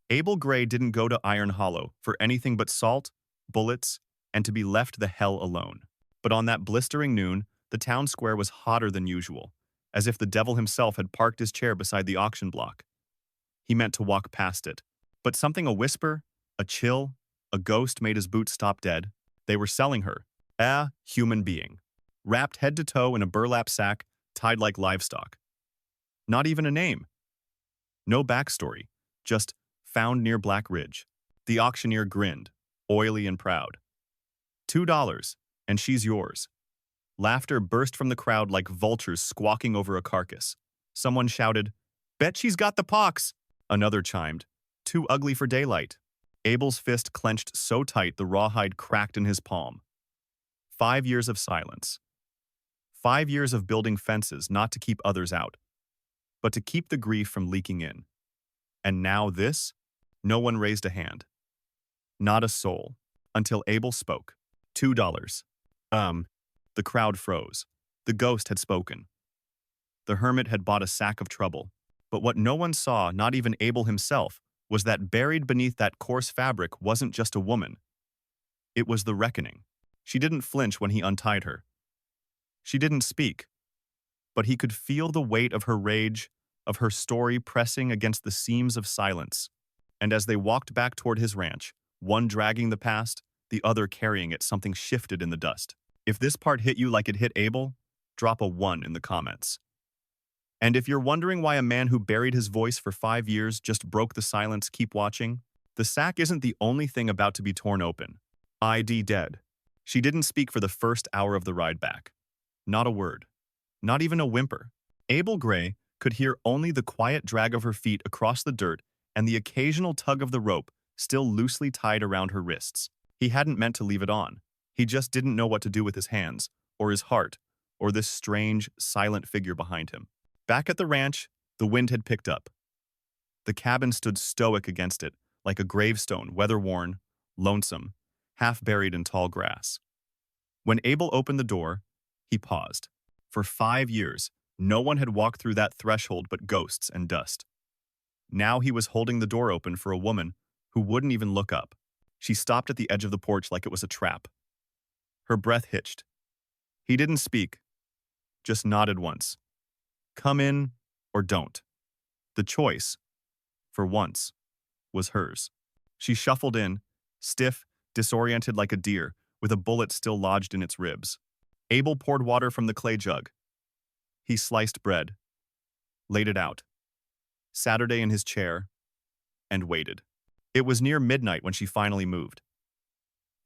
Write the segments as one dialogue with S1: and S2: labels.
S1: Abel Gray didn't go to Iron Hollow for anything but salt, bullets, and to be left the hell alone. But on that blistering noon, the town square was hotter than usual, as if the devil himself had parked his chair beside the auction block. He meant to walk past it, but something a whisper, a chill, a ghost made his boots stop dead. They were selling her, a human being, wrapped head to toe in a burlap sack, tied like livestock. Not even a name. No backstory, just found near Black Ridge. The auctioneer grinned, oily and proud. $2, and she's yours. Laughter burst from the crowd like vultures squawking over a carcass. Someone shouted, "Bet she's got the pox!" Another chimed, "Too ugly for daylight." Abel's fist clenched so tight the rawhide cracked in his palm. 5 years of silence. 5 years of building fences not to keep others out, but to keep the grief from leaking in. And now this? No one raised a hand. Not a soul. Until Abel spoke. $2. The crowd froze. The ghost had spoken. The hermit had bought a sack of trouble. But what no one saw, not even Abel himself, was that buried beneath that coarse fabric wasn't just a woman. It was the reckoning. She didn't flinch when he untied her. She didn't speak. But he could feel the weight of her rage, of her story pressing against the seams of silence. And as they walked back toward his ranch, one dragging the past, the other carrying it, something shifted in the dust. If this part hit you like it hit Abel, drop a 1 in the comments. And if you're wondering why a man who buried his voice for 5 years just broke the silence, keep watching. The sack isn't the only thing about to be torn open. ID dead. She didn't speak for the first hour of the ride back. Not a word. Not even a whimper. Abel Gray could hear only the quiet drag of her feet across the dirt and the occasional tug of the rope still loosely tied around her wrists. He hadn't meant to leave it on. He just didn't know what to do with his hands, or his heart, or this strange, silent figure behind him. Back at the ranch, the wind had picked up. The cabin stood stoic against it, like a gravestone, weather-worn, lonesome, half buried in tall grass. When Abel opened the door, he paused. For 5 years, no one had walked through that threshold but ghosts and dust. Now he was holding the door open for a woman who wouldn't even look up. She stopped at the edge of the porch like it was a trap. Her breath hitched. He didn't speak, just nodded once. Come in or don't. The choice, for once, was hers. She shuffled in, stiff, disoriented like a deer, with a bullet still lodged in its ribs. Abel poured water from the clay jug. He sliced bread, laid it out, Saturday in his chair, and waited. It was near midnight when she finally moved.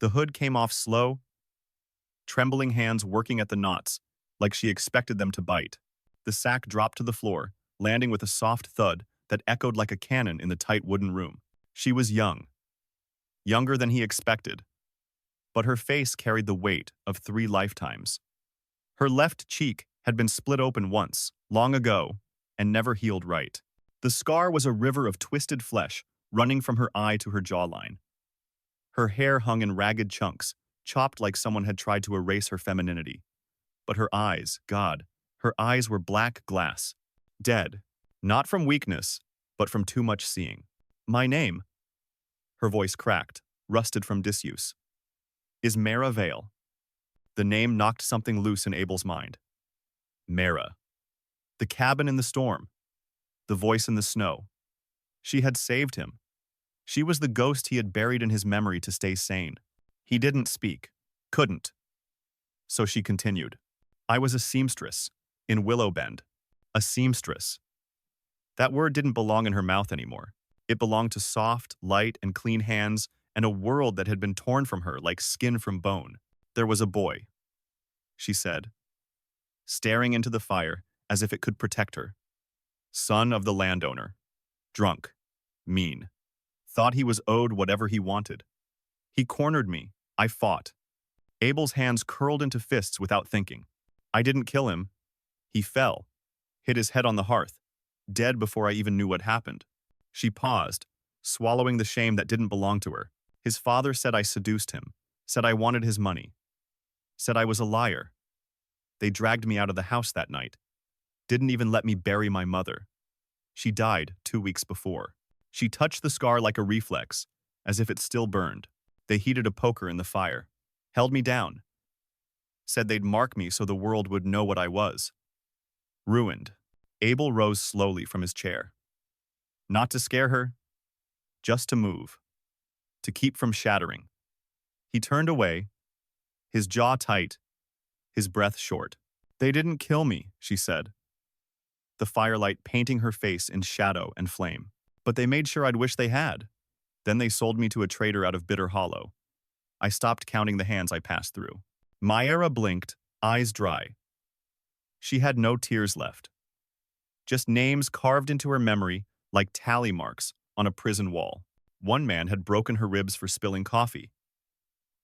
S1: The hood came off slow, trembling hands working at the knots, like she expected them to bite. The sack dropped to the floor, landing with a soft thud that echoed like a cannon in the tight wooden room. She was young, younger than he expected, but her face carried the weight of 3 lifetimes. Her left cheek had been split open once, long ago, and never healed right. The scar was a river of twisted flesh running from her eye to her jawline. Her hair hung in ragged chunks, chopped like someone had tried to erase her femininity. But her eyes, God, her eyes were black glass, dead, not from weakness, but from too much seeing. My name, her voice cracked, rusted from disuse, is Mara Vale. The name knocked something loose in Abel's mind. Mara. The cabin in the storm. The voice in the snow. She had saved him. She was the ghost he had buried in his memory to stay sane. He didn't speak. Couldn't. So she continued. I was a seamstress. In Willow Bend. A seamstress. That word didn't belong in her mouth anymore. It belonged to soft, light, and clean hands and a world that had been torn from her like skin from bone. There was a boy, she said, staring into the fire as if it could protect her. Son of the landowner. Drunk. Mean. Thought he was owed whatever he wanted. He cornered me. I fought. Abel's hands curled into fists without thinking. I didn't kill him. He fell, hit his head on the hearth, dead before I even knew what happened. She paused, swallowing the shame that didn't belong to her. His father said I seduced him, said I wanted his money, said I was a liar. They dragged me out of the house that night. Didn't even let me bury my mother. She died 2 weeks before. She touched the scar like a reflex, as if it still burned. They heated a poker in the fire. Held me down. Said they'd mark me so the world would know what I was. Ruined. Abel rose slowly from his chair. Not to scare her, just to move. To keep from shattering. He turned away, his jaw tight, his breath short. They didn't kill me, she said, the firelight painting her face in shadow and flame. But they made sure I'd wish they had. Then they sold me to a trader out of Bitter Hollow. I stopped counting the hands I passed through. Myra blinked, eyes dry. She had no tears left. Just names carved into her memory like tally marks on a prison wall. One man had broken her ribs for spilling coffee.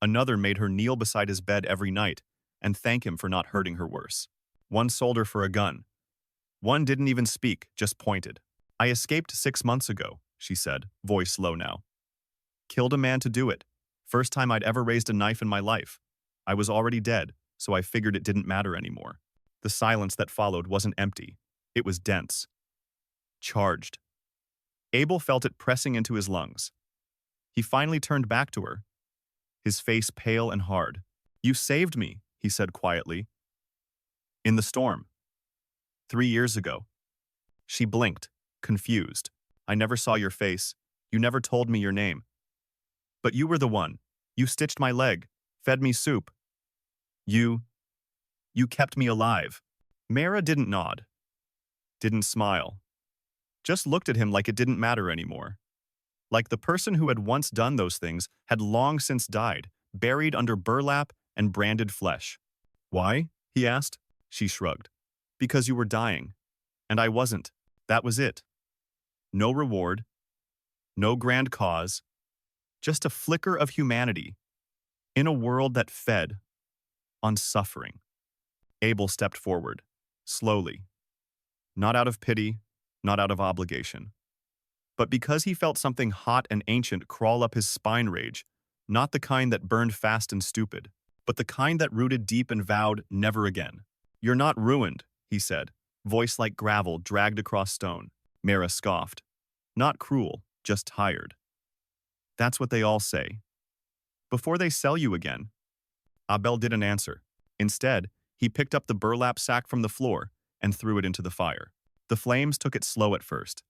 S1: Another made her kneel beside his bed every night and thank him for not hurting her worse. One sold her for a gun. One didn't even speak, just pointed. I escaped 6 months ago, she said, voice low now. Killed a man to do it. First time I'd ever raised a knife in my life. I was already dead, so I figured it didn't matter anymore. The silence that followed wasn't empty. It was dense. Charged. Abel felt it pressing into his lungs. He finally turned back to her, his face pale and hard. You saved me, he said quietly. In the storm. 3 years ago. She blinked, confused. I never saw your face. You never told me your name. But you were the one. You stitched my leg, fed me soup. You kept me alive. Mara didn't nod. Didn't smile. Just looked at him like it didn't matter anymore. Like the person who had once done those things had long since died, buried under burlap and branded flesh. Why? He asked. She shrugged. Because you were dying. And I wasn't. That was it. No reward. No grand cause. Just a flicker of humanity. In a world that fed on suffering. Abel stepped forward, slowly. Not out of pity, not out of obligation. But because he felt something hot and ancient crawl up his spine rage, not the kind that burned fast and stupid, but the kind that rooted deep and vowed never again. You're not ruined, he said, voice like gravel dragged across stone. Mara scoffed. Not cruel, just tired. That's what they all say. Before they sell you again. Abel didn't answer. Instead, he picked up the burlap sack from the floor and threw it into the fire. The flames took it slow at first,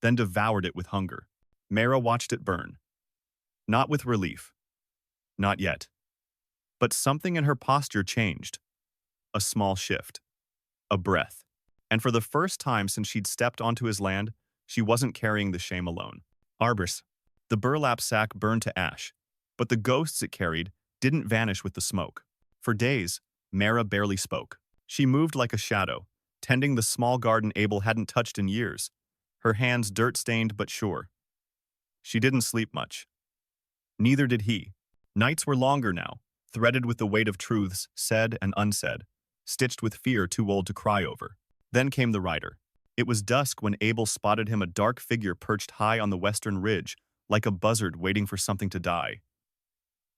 S1: then devoured it with hunger. Mara watched it burn. Not with relief. Not yet. But something in her posture changed. A small shift. A breath. And for the first time since she'd stepped onto his land, she wasn't carrying the shame alone. Arbors. The burlap sack burned to ash, but the ghosts it carried didn't vanish with the smoke. For days, Mara barely spoke. She moved like a shadow, tending the small garden Abel hadn't touched in years, her hands dirt-stained but sure. She didn't sleep much. Neither did he. Nights were longer now, threaded with the weight of truths said and unsaid, stitched with fear too old to cry over. Then came the rider. It was dusk when Abel spotted him, a dark figure perched high on the western ridge, like a buzzard waiting for something to die.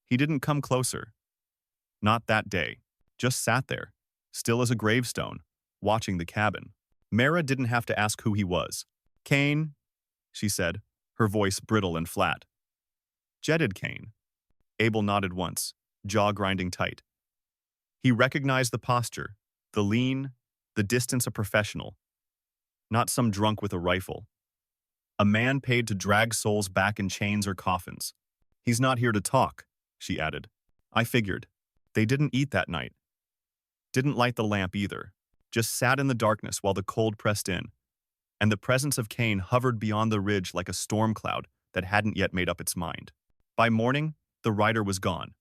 S1: He didn't come closer. Not that day. Just sat there, still as a gravestone, watching the cabin. Mara didn't have to ask who he was. Cain, she said, her voice brittle and flat. Jetted Cain. Abel nodded once, jaw grinding tight. He recognized the posture, the lean, the distance a professional. Not some drunk with a rifle. A man paid to drag souls back in chains or coffins. He's not here to talk, she added. I figured. They didn't eat that night. Didn't light the lamp either. Just sat in the darkness while the cold pressed in. And the presence of Cain hovered beyond the ridge like a storm cloud that hadn't yet made up its mind. By morning, the rider was gone.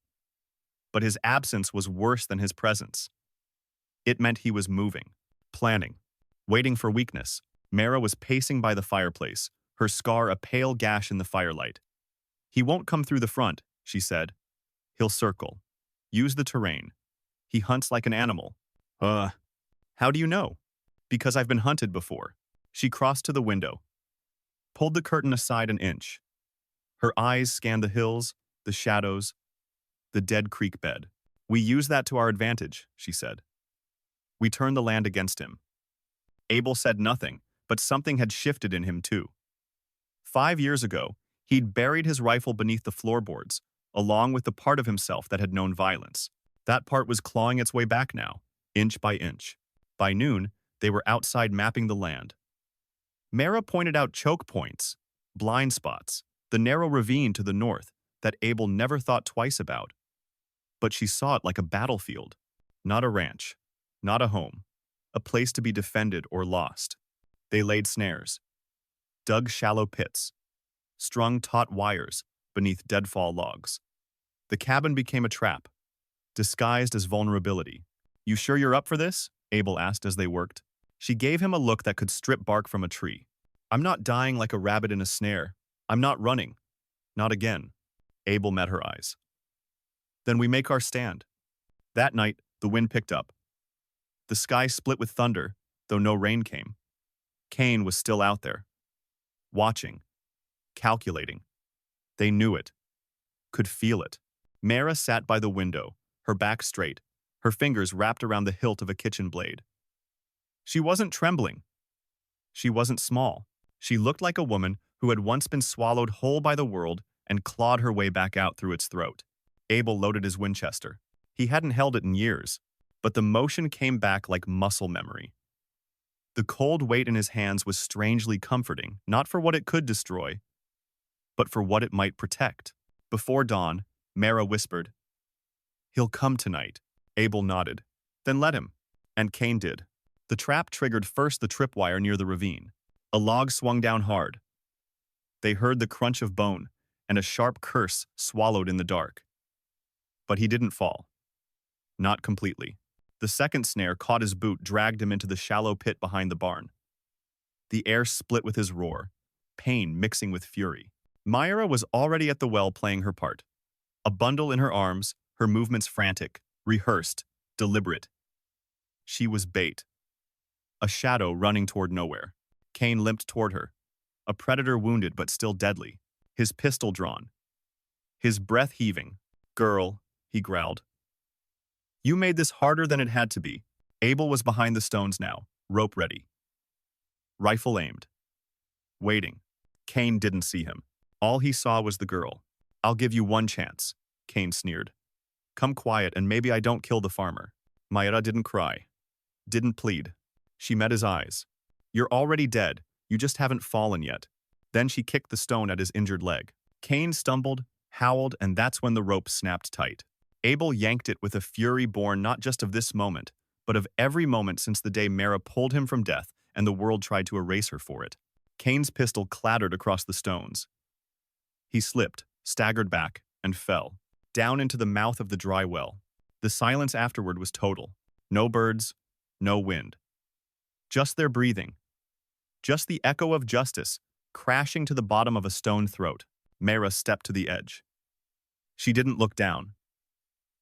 S1: But his absence was worse than his presence. It meant he was moving, planning, waiting for weakness. Mara was pacing by the fireplace, her scar a pale gash in the firelight. He won't come through the front, she said. He'll circle. Use the terrain. He hunts like an animal. How do you know? Because I've been hunted before. She crossed to the window, pulled the curtain aside an inch. Her eyes scanned the hills, the shadows, the dead creek bed. We use that to our advantage, she said. We turn the land against him. Abel said nothing, but something had shifted in him too. 5 years ago, he'd buried his rifle beneath the floorboards, along with the part of himself that had known violence. That part was clawing its way back now, inch by inch. By noon, they were outside mapping the land. Mara pointed out choke points, blind spots, the narrow ravine to the north that Abel never thought twice about. But she saw it like a battlefield, not a ranch, not a home, a place to be defended or lost. They laid snares, dug shallow pits, strung taut wires beneath deadfall logs. The cabin became a trap, disguised as vulnerability. "You sure you're up for this?" Abel asked as they worked. She gave him a look that could strip bark from a tree. "I'm not dying like a rabbit in a snare. I'm not running. Not again." Abel met her eyes. "Then we make our stand." That night, the wind picked up. The sky split with thunder, though no rain came. Cain was still out there, watching, calculating. They knew it, could feel it. Mara sat by the window, her back straight, her fingers wrapped around the hilt of a kitchen blade. She wasn't trembling. She wasn't small. She looked like a woman who had once been swallowed whole by the world and clawed her way back out through its throat. Abel loaded his Winchester. He hadn't held it in years, but the motion came back like muscle memory. The cold weight in his hands was strangely comforting, not for what it could destroy, but for what it might protect. Before dawn, Mara whispered, "He'll come tonight." Abel nodded. "Then let him." And Cain did. The trap triggered first the tripwire near the ravine. A log swung down hard. They heard the crunch of bone and a sharp curse swallowed in the dark. But he didn't fall. Not completely. The second snare caught his boot, dragged him into the shallow pit behind the barn. The air split with his roar, pain mixing with fury. Myra was already at the well playing her part. A bundle in her arms, her movements frantic, rehearsed, deliberate. She was bait. A shadow running toward nowhere. Cain limped toward her. A predator wounded but still deadly, his pistol drawn. His breath heaving. "Girl," he growled. "You made this harder than it had to be." Abel was behind the stones now, rope ready. Rifle aimed. Waiting. Cain didn't see him. All he saw was the girl. "I'll give you one chance," Cain sneered. "Come quiet and maybe I don't kill the farmer." Mayra didn't cry. Didn't plead. She met his eyes. "You're already dead. You just haven't fallen yet." Then she kicked the stone at his injured leg. Cain stumbled, howled, and that's when the rope snapped tight. Abel yanked it with a fury born not just of this moment, but of every moment since the day Mara pulled him from death and the world tried to erase her for it. Cain's pistol clattered across the stones. He slipped, staggered back, and fell, down into the mouth of the dry well. The silence afterward was total. No birds, no wind. Just their breathing. Just the echo of justice, crashing to the bottom of a stone throat. Mara stepped to the edge. She didn't look down.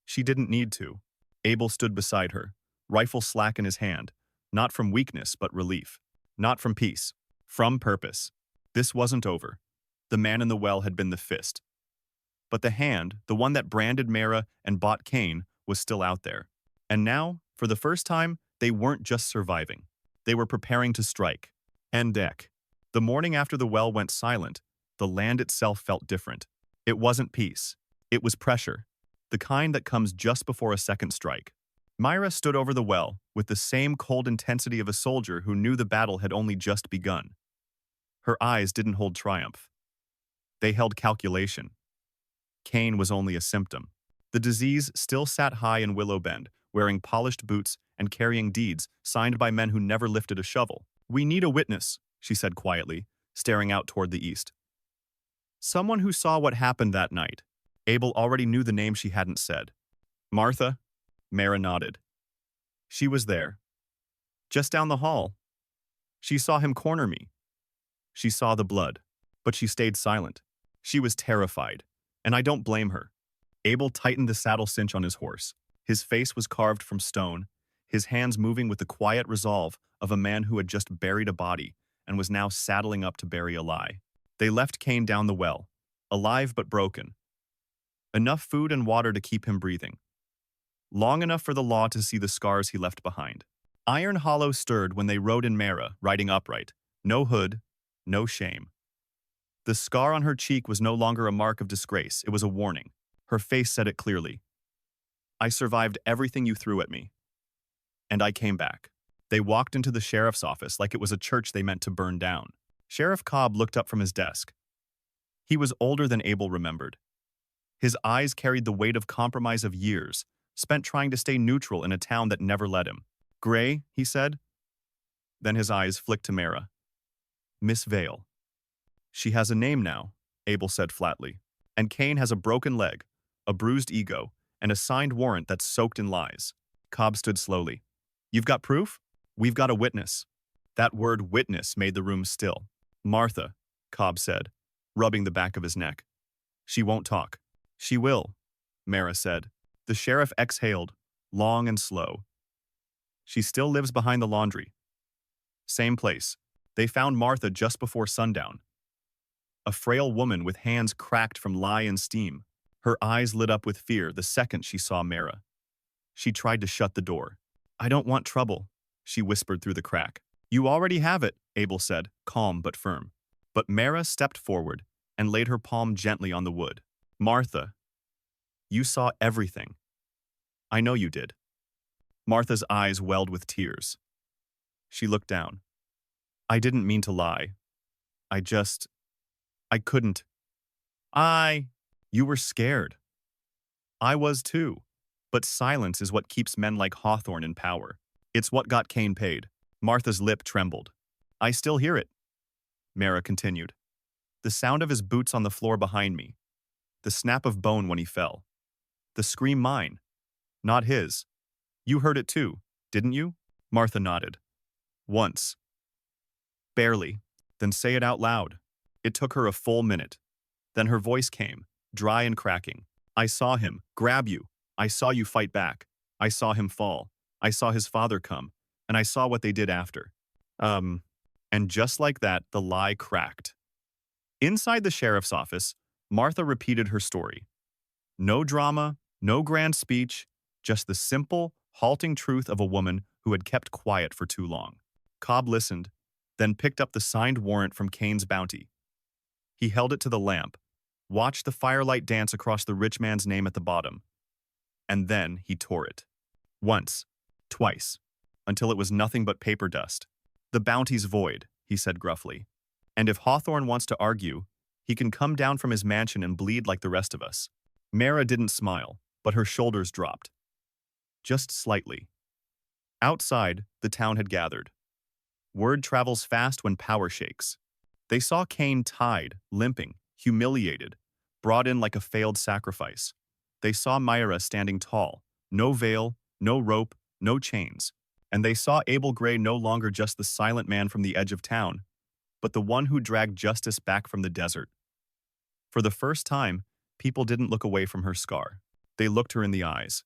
S1: She didn't need to. Abel stood beside her, rifle slack in his hand, not from weakness but relief. Not from peace. From purpose. This wasn't over. The man in the well had been the fist. But the hand, the one that branded Mara and bought Cain, was still out there. And now, for the first time, they weren't just surviving. They were preparing to strike. And deck. The morning after the well went silent, the land itself felt different. It wasn't peace. It was pressure. The kind that comes just before a second strike. Myra stood over the well with the same cold intensity of a soldier who knew the battle had only just begun. Her eyes didn't hold triumph. They held calculation. Cain was only a symptom. The disease still sat high in Willow Bend, wearing polished boots and carrying deeds signed by men who never lifted a shovel. "We need a witness," she said quietly, staring out toward the east. Someone who saw what happened that night. Abel already knew the name she hadn't said. "Martha?" Mara nodded. She was there. Just down the hall. She saw him corner me. She saw the blood, but she stayed silent. She was terrified, and I don't blame her. Abel tightened the saddle cinch on his horse. His face was carved from stone, his hands moving with the quiet resolve of a man who had just buried a body and was now saddling up to bury a lie. They left Cain down the well, alive but broken. Enough food and water to keep him breathing. Long enough for the law to see the scars he left behind. Iron Hollow stirred when they rode in Mara, riding upright. No hood, no shame. The scar on her cheek was no longer a mark of disgrace, it was a warning. Her face said it clearly. I survived everything you threw at me. And I came back. They walked into the sheriff's office like it was a church they meant to burn down. Sheriff Cobb looked up from his desk. He was older than Abel remembered. His eyes carried the weight of compromise of years, spent trying to stay neutral in a town that never let him. Gray, he said. Then his eyes flicked to Mara. Miss Vale. She has a name now, Abel said flatly. And Kane has a broken leg, a bruised ego, and a signed warrant that's soaked in lies. Cobb stood slowly. You've got proof? We've got a witness. That word witness made the room still. Martha, Cobb said, rubbing the back of his neck. She won't talk. She will, Mara said. The sheriff exhaled, long and slow. She still lives behind the laundry. Same place. They found Martha just before sundown. A frail woman with hands cracked from lye and steam. Her eyes lit up with fear the second she saw Mara. She tried to shut the door. I don't want trouble, she whispered through the crack. You already have it, Abel said, calm but firm. But Mara stepped forward and laid her palm gently on the wood. Martha, you saw everything. I know you did. Martha's eyes welled with tears. She looked down. I didn't mean to lie. I couldn't. You were scared. I was too. But silence is what keeps men like Hawthorne in power. It's what got Kane paid. Martha's lip trembled. I still hear it, Mara continued. The sound of his boots on the floor behind me. The snap of bone when he fell. The scream mine, not his. You heard it too, didn't you? Martha nodded. Once. Barely. Then say it out loud. It took her a full minute. Then her voice came, dry and cracking. I saw him grab you. I saw you fight back. I saw him fall. I saw his father come. And I saw what they did after. And just like that, the lie cracked. Inside the sheriff's office, Martha repeated her story. No drama, no grand speech, just the simple, halting truth of a woman who had kept quiet for too long. Cobb listened, then picked up the signed warrant from Kane's bounty. He held it to the lamp, watched the firelight dance across the rich man's name at the bottom, and then he tore it. Once, twice, until it was nothing but paper dust. The bounty's void, he said gruffly. And if Hawthorne wants to argue, he can come down from his mansion and bleed like the rest of us. Mara didn't smile, but her shoulders dropped. Just slightly. Outside, the town had gathered. Word travels fast when power shakes. They saw Kane tied, limping, humiliated, brought in like a failed sacrifice. They saw Myra standing tall, no veil, no rope, no chains. And they saw Abel Gray no longer just the silent man from the edge of town, but the one who dragged justice back from the desert. For the first time, people didn't look away from her scar. They looked her in the eyes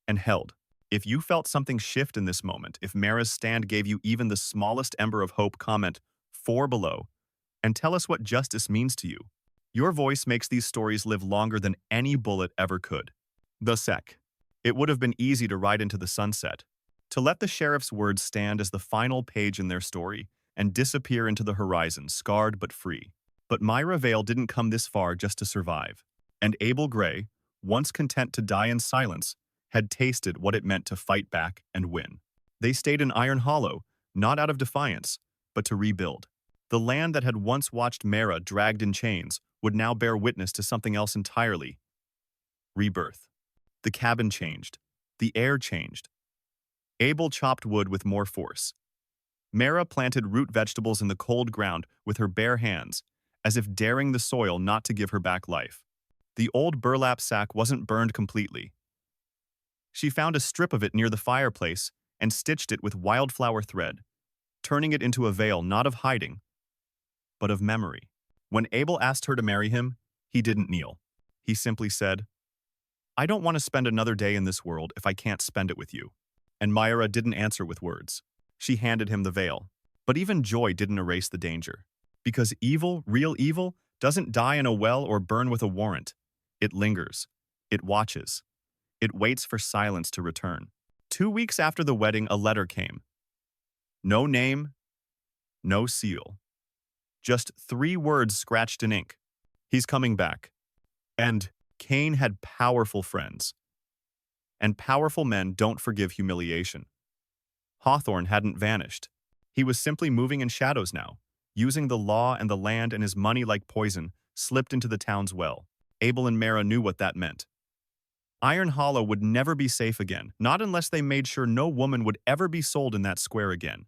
S1: and held. If you felt something shift in this moment, if Mara's stand gave you even the smallest ember of hope, comment 4 below and tell us what justice means to you. Your voice makes these stories live longer than any bullet ever could. The sec. It would have been easy to ride into the sunset, to let the sheriff's words stand as the final page in their story and disappear into the horizon, scarred but free. But Myra Vale didn't come this far just to survive. And Abel Gray, once content to die in silence, had tasted what it meant to fight back and win. They stayed in Iron Hollow, not out of defiance, but to rebuild. The land that had once watched Mara dragged in chains would now bear witness to something else entirely. Rebirth. The cabin changed. The air changed. Abel chopped wood with more force. Mara planted root vegetables in the cold ground with her bare hands, as if daring the soil not to give her back life. The old burlap sack wasn't burned completely. She found a strip of it near the fireplace and stitched it with wildflower thread, turning it into a veil not of hiding, but of memory. When Abel asked her to marry him, he didn't kneel. He simply said, I don't want to spend another day in this world if I can't spend it with you. And Myra didn't answer with words. She handed him the veil. But even joy didn't erase the danger. Because evil, real evil, doesn't die in a well or burn with a warrant. It lingers. It watches. It waits for silence to return. 2 weeks after the wedding, a letter came. No name, no seal. Just 3 words scratched in ink. He's coming back. And Cain had powerful friends. And powerful men don't forgive humiliation. Hawthorne hadn't vanished. He was simply moving in shadows now, using the law and the land and his money like poison, slipped into the town's well. Abel and Mara knew what that meant. Iron Hollow would never be safe again, not unless they made sure no woman would ever be sold in that square again.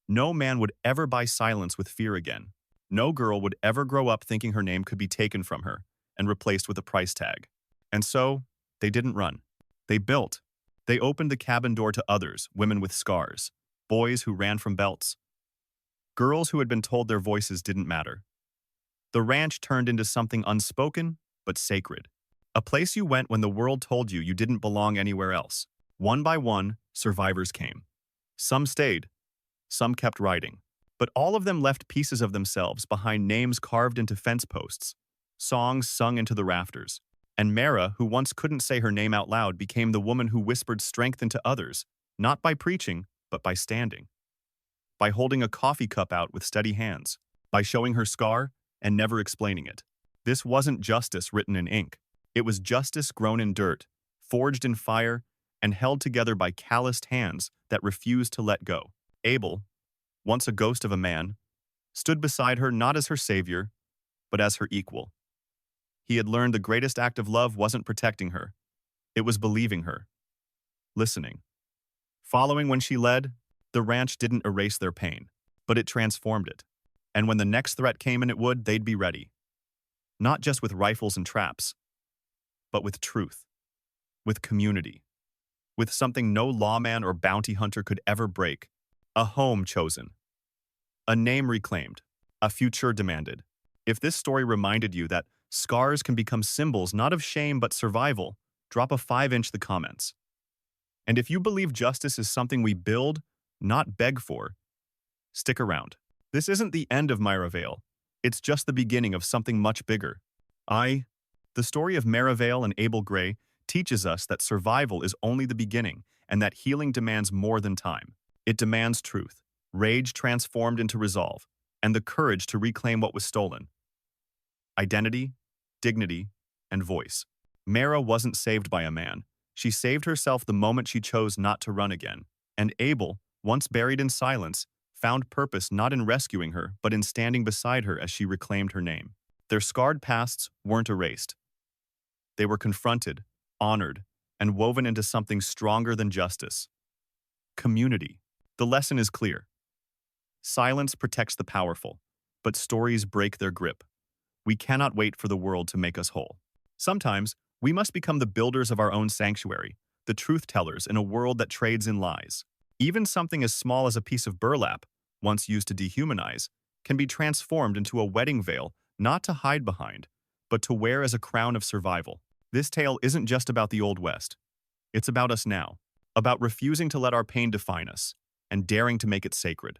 S1: No man would ever buy silence with fear again. No girl would ever grow up thinking her name could be taken from her and replaced with a price tag. And so, they didn't run. They built. They opened the cabin door to others, women with scars, boys who ran from belts, girls who had been told their voices didn't matter. The ranch turned into something unspoken, but sacred. A place you went when the world told you you didn't belong anywhere else. One by one, survivors came. Some stayed. Some kept riding. But all of them left pieces of themselves behind, names carved into fence posts, songs sung into the rafters. And Mara, who once couldn't say her name out loud, became the woman who whispered strength into others, not by preaching, but by standing. By holding a coffee cup out with steady hands. By showing her scar and never explaining it. This wasn't justice written in ink. It was justice grown in dirt, forged in fire, and held together by calloused hands that refused to let go. Abel, once a ghost of a man, stood beside her not as her savior, but as her equal. He had learned the greatest act of love wasn't protecting her. It was believing her. Listening. Following when she led, the ranch didn't erase their pain, but it transformed it. And when the next threat came, and it would, they'd be ready. Not just with rifles and traps, but with truth, with community, with something no lawman or bounty hunter could ever break. A home chosen, a name reclaimed, a future demanded. If this story reminded you that scars can become symbols not of shame but survival, drop a 5-inch the comments. And if you believe justice is something we build, not beg for, stick around. This isn't the end of Myravale. It's just the beginning of something much bigger. The story of Myravale and Abel Gray teaches us that survival is only the beginning and that healing demands more than time. It demands truth, rage transformed into resolve, and the courage to reclaim what was stolen. Identity, dignity, and voice. Mara wasn't saved by a man. She saved herself the moment she chose not to run again. And Abel, once buried in silence, found purpose not in rescuing her, but in standing beside her as she reclaimed her name. Their scarred pasts weren't erased. They were confronted, honored, and woven into something stronger than justice. Community. The lesson is clear. Silence protects the powerful, but stories break their grip. We cannot wait for the world to make us whole. Sometimes, we must become the builders of our own sanctuary, the truth tellers in a world that trades in lies. Even something as small as a piece of burlap, once used to dehumanize, can be transformed into a wedding veil, not to hide behind, but to wear as a crown of survival. This tale isn't just about the Old West. It's about us now, about refusing to let our pain define us, and daring to make it sacred.